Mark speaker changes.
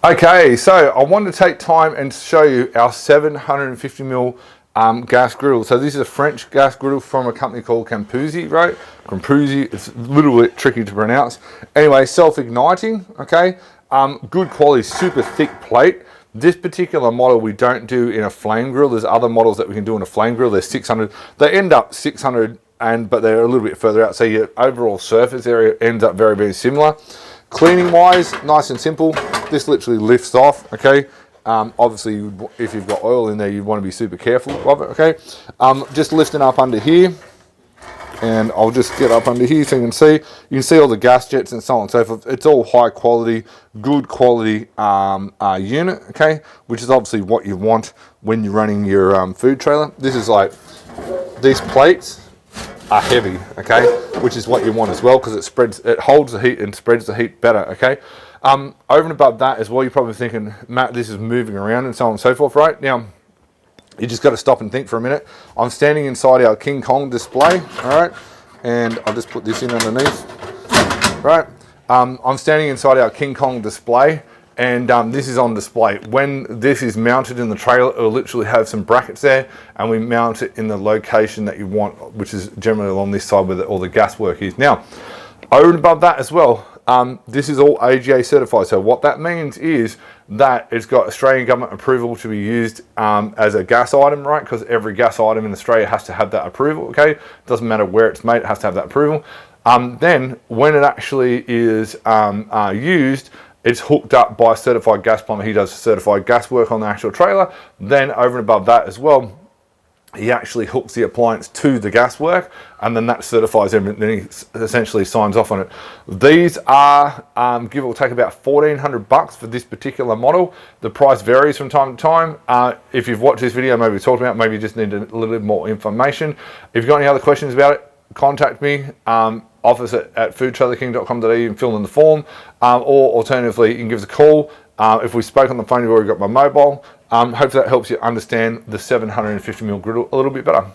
Speaker 1: Okay, so I wanted to take time and show you our 750mm gas griddle. So this is a French gas griddle from a company called Krampouz, right? Krampouz, it's a little bit tricky to pronounce. Anyway, self-igniting, okay? Good quality, super thick plate. This particular model we don't do in a flame grill. There's other models that we can do in a flame grill. They're 600, they end up 600, but they're a little bit further out. So your overall surface area ends up very, very similar. Cleaning wise, nice and simple. This literally lifts off, okay? Obviously, if you've got oil in there, you want to be super careful of it, okay? Just lifting up under here, and I'll just get up under here so you can see all the gas jets and so on and so forth. It's all high quality, good quality unit, okay? Which is obviously what you want when you're running your food trailer. This is like, these plates are heavy, okay, which is what you want as well, because it holds the heat and spreads the heat better, okay. Over and above that as well, you're probably thinking, Matt, this is moving around and so on and so forth, right? Now, you just got to stop and think for a minute. I'm standing inside our King Kong display, all right, and I'll just put this in underneath, right? I'm standing inside our King Kong display, and this is on display. When this is mounted in the trailer, it'll literally have some brackets there, and we mount it in the location that you want, which is generally along this side where all the gas work is. Now, over and above that as well, this is all AGA certified. So what that means is that it's got Australian government approval to be used as a gas item, right? Because every gas item in Australia has to have that approval, okay? Doesn't matter where it's made, it has to have that approval. Then when it actually is used, it's hooked up by a certified gas plumber. He does certified gas work on the actual trailer. Then over and above that as well, he actually hooks the appliance to the gas work, and then that certifies everything. Then he essentially signs off on it. These are give or take about $1,400 for this particular model. The price varies from time to time. If you've watched this video, maybe we talked about, maybe you just need a little bit more information. If you've got any other questions about it, contact me. Office at foodtrailerking.com.au and fill in the form, or alternatively you can give us a call. If we spoke on the phone, you've already got my mobile. Hopefully that helps you understand the 750mm griddle a little bit better.